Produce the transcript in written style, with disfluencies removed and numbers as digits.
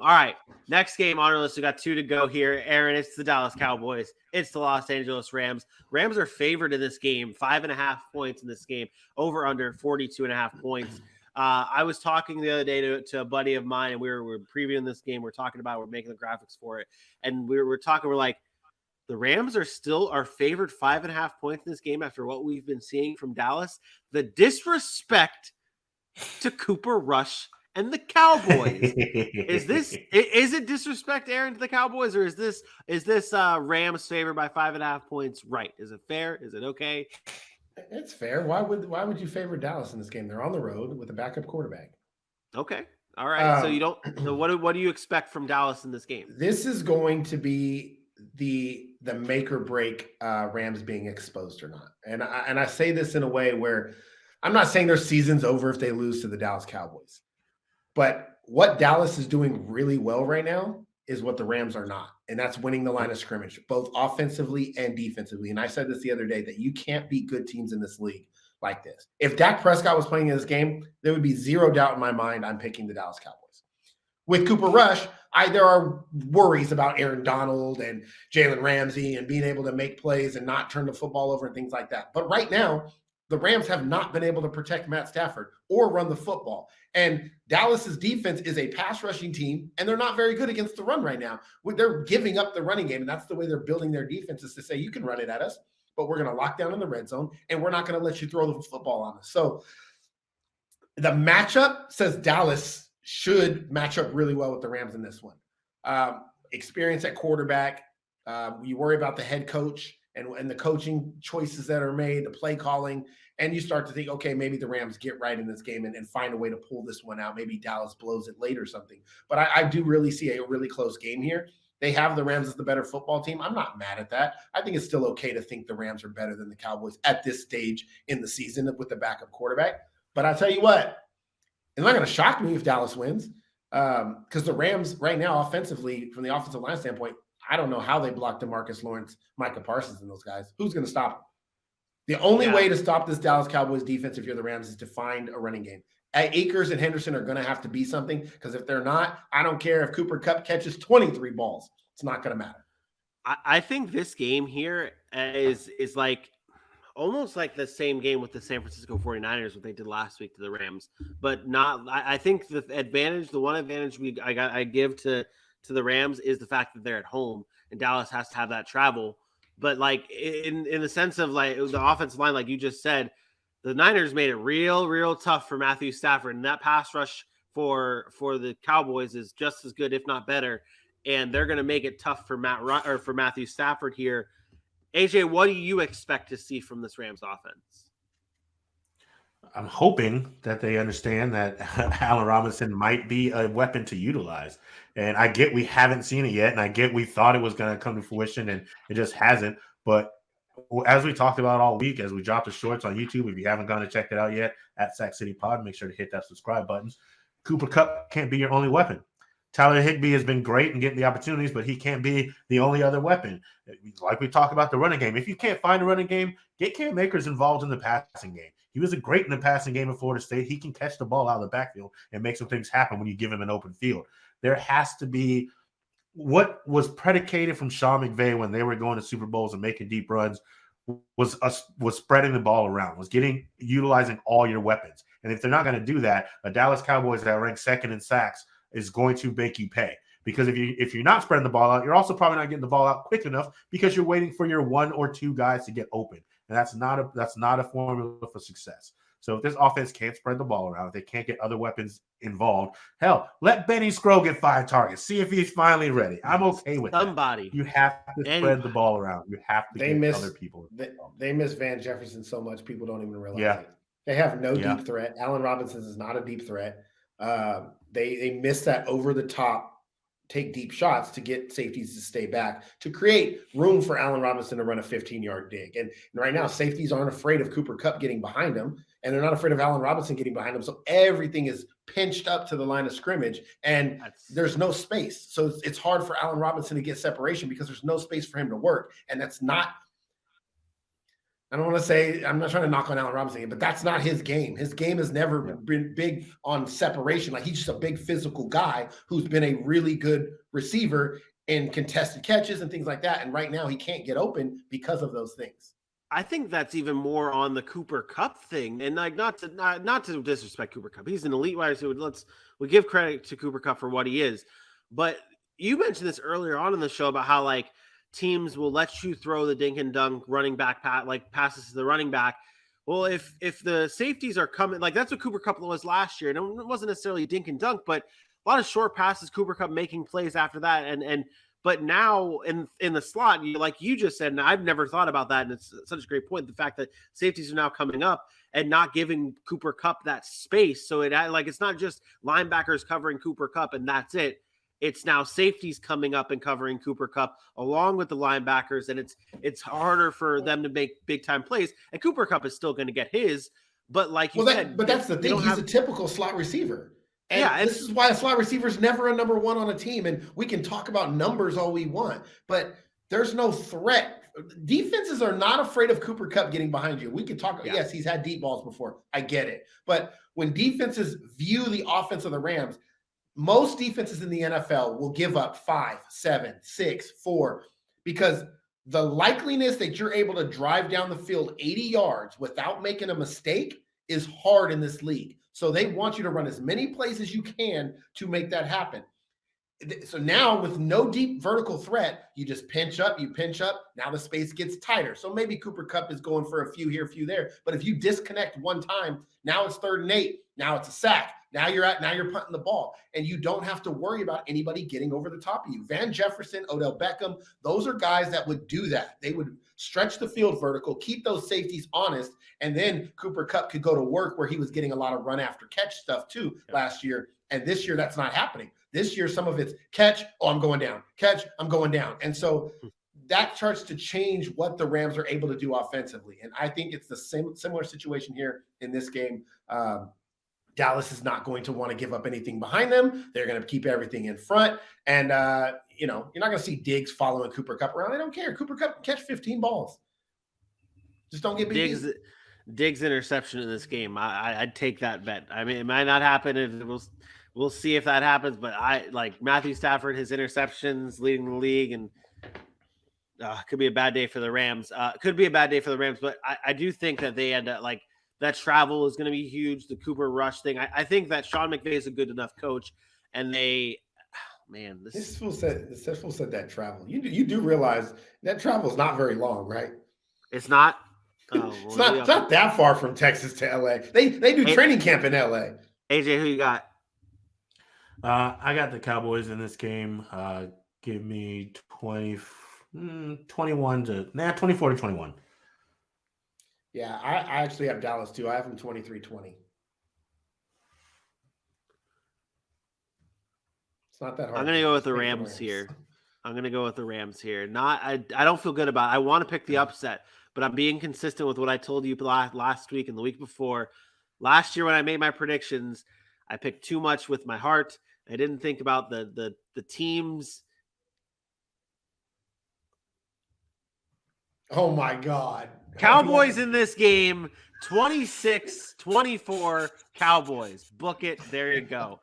All right. Next game on our list. We got 2 to go here. Aaron, it's the Dallas Cowboys. It's the Los Angeles Rams. Rams are favored in this game, 5.5 points in this game, over under 42.5 points. I was talking the other day to a buddy of mine, and we were previewing this game. We're making the graphics for it. And we're like, the Rams are still our favored 5.5 points in this game after what we've been seeing from Dallas. The disrespect to Cooper Rush and the Cowboys. Is it disrespect, Aaron, to the Cowboys, or is this Rams favored by 5.5 points right? Is it fair? Is it okay? It's fair. Why would you favor Dallas in this game? They're on the road with a backup quarterback. Okay. All right. So you don't. So what do you expect from Dallas in this game? This is going to be the make or break Rams being exposed or not. And I say this in a way where I'm not saying their season's over if they lose to the Dallas Cowboys. But what Dallas is doing really well right now is what the Rams are not. And that's winning the line of scrimmage, both offensively and defensively. And I said this the other day, that you can't beat good teams in this league like this. If Dak Prescott was playing in this game, there would be zero doubt in my mind I'm picking the Dallas Cowboys. With Cooper Rush, there are worries about Aaron Donald and Jalen Ramsey and being able to make plays and not turn the football over and things like that. But right now, the Rams have not been able to protect Matt Stafford or run the football. And Dallas's defense is a pass rushing team, and they're not very good against the run right now. They're giving up the running game, and that's the way they're building their defenses to say, you can run it at us, but we're going to lock down in the red zone, and we're not going to let you throw the football on us. So the matchup says Dallas should match up really well with the Rams in this one. Experience at quarterback. You worry about the head coach and the coaching choices that are made, the play calling, and you start to think, okay, maybe the Rams get right in this game and find a way to pull this one out. Maybe Dallas blows it late or something. But I do really see a really close game here. They have the Rams as the better football team. I'm not mad at that. I think it's still okay to think the Rams are better than the Cowboys at this stage in the season with the backup quarterback. But I'll tell you what, it's not going to shock me if Dallas wins, because the Rams right now offensively, from the offensive line standpoint, I don't know how they blocked DeMarcus Lawrence, Micah Parsons, and those guys. Who's going to stop them? The only way to stop this Dallas Cowboys defense, if you're the Rams, is to find a running game. Akers and Henderson are going to have to be something, because if they're not, I don't care if Cooper Kupp catches 23 balls. It's not going to matter. I think this game here is like almost like the same game with the San Francisco 49ers, what they did last week to the Rams, but not. I think the one advantage I give to the Rams is the fact that they're at home, and Dallas has to have that travel. But like in the sense of like the offensive line, like you just said, the Niners made it real tough for Matthew Stafford, and that pass rush for the Cowboys is just as good, if not better. And they're going to make it tough for Matthew Stafford here. AJ, what do you expect to see from this Rams offense? I'm hoping that they understand that Allen Robinson might be a weapon to utilize. And I get we haven't seen it yet, and I get we thought it was going to come to fruition, and it just hasn't. But as we talked about all week, as we dropped the shorts on YouTube, if you haven't gone to check it out yet, at Sack City Pod, make sure to hit that subscribe button. Cooper Kupp can't be your only weapon. Tyler Higbee has been great in getting the opportunities, but he can't be the only other weapon. Like we talked about the running game. If you can't find a running game, get Cam Akers involved in the passing game. He was great in the passing game at Florida State. He can catch the ball out of the backfield and make some things happen when you give him an open field. There has to be what was predicated from Sean McVay when they were going to Super Bowls and making deep runs was spreading the ball around, was utilizing all your weapons. And if they're not going to do that, a Dallas Cowboys that rank second in sacks is going to make you pay. Because if you're not spreading the ball out, you're also probably not getting the ball out quick enough because you're waiting for your one or two guys to get open. And that's not a formula for success. So if this offense can't spread the ball around, if they can't get other weapons involved, hell, let Benny Skro get 5 targets. See if he's finally ready. I'm okay with somebody. That. You have to spread the ball around. You have to get other people. They miss Van Jefferson so much, people don't even realize it. They have no deep threat. Allen Robinson is not a deep threat. They miss that over the top, take deep shots to get safeties to stay back, to create room for Allen Robinson to run a 15-yard dig. And right now, safeties aren't afraid of Cooper Kupp getting behind him, and they're not afraid of Allen Robinson getting behind him. So everything is pinched up to the line of scrimmage, and there's no space. So it's hard for Allen Robinson to get separation because there's no space for him to work. And that's not I don't want to say, I'm not trying to knock on Allen Robinson, but that's not his game. His game has never been big on separation. Like, he's just a big physical guy who's been a really good receiver in contested catches and things like that. And right now he can't get open because of those things. I think that's even more on the Cooper Kupp thing, and like not to disrespect Cooper Kupp. He's an elite wide receiver. We give credit to Cooper Kupp for what he is, but you mentioned this earlier on in the show about how like teams will let you throw the dink and dunk running back passes to the running back. Well, if the safeties are coming, like that's what Cooper Kupp was last year, and it wasn't necessarily dink and dunk, but a lot of short passes. Cooper Kupp making plays after that, and. But now in the slot, like you just said, and I've never thought about that, and it's such a great point, the fact that safeties are now coming up and not giving Cooper Kupp that space. So it's not just linebackers covering Cooper Kupp and that's it. It's now safeties coming up and covering Cooper Kupp along with the linebackers, and it's harder for them to make big time plays. And Cooper Kupp is still going to get his, but like you said, but that's the thing. He's a typical slot receiver. And this is why a slot receiver is never a number one on a team. And we can talk about numbers all we want, but there's no threat. Defenses are not afraid of Cooper Kupp getting behind you. We could talk. Yeah. Yes, he's had deep balls before. I get it. But when defenses view the offense of the Rams, most defenses in the NFL will give up 5, 7, 6, 4, because the likeliness that you're able to drive down the field 80 yards without making a mistake is hard in this league. So they want you to run as many plays as you can to make that happen. So now with no deep vertical threat, you just pinch up. Now the space gets tighter. So maybe Cooper Kupp is going for a few here, a few there. But if you disconnect one time, now it's 3rd and 8. Now it's a sack. Now you're punting the ball, and you don't have to worry about anybody getting over the top of you. Van Jefferson, Odell Beckham, those are guys that would do that. They would stretch the field vertical, keep those safeties honest, and then Cooper Kupp could go to work where he was getting a lot of run after catch stuff too last year. And this year, that's not happening. This year, some of it's catch, I'm going down. Catch, I'm going down. And so that starts to change what the Rams are able to do offensively. And I think it's the similar situation here in this game. Dallas is not going to want to give up anything behind them. They're going to keep everything in front. And, you're not going to see Diggs following Cooper Kupp around. They don't care. Cooper Kupp can catch 15 balls. Just don't get beat. Diggs interception in this game. I'd take that bet. I mean, it might not happen. We'll see if that happens. But I like Matthew Stafford, his interceptions leading the league, and could be a bad day for the Rams. But I do think that they end up like that travel is going to be huge. The Cooper Rush thing. I think that Sean McVay is a good enough coach, and this fool said that travel. You do realize that travel is not very long, right? It's not. Oh, well, it's not that far from Texas to LA. They do training camp in LA. AJ, who you got? I got the Cowboys in this game. Give me 24 to 21. Yeah, I actually have Dallas too. I have them 23-20. It's not that hard. I'm going to go with the Rams here. I don't feel good about it. I want to pick the upset, but I'm being consistent with what I told you last week and the week before. Last year when I made my predictions, I picked too much with my heart. I didn't think about the teams. Oh my God. Cowboys in this game, 26-24 Cowboys. Book it. There you go.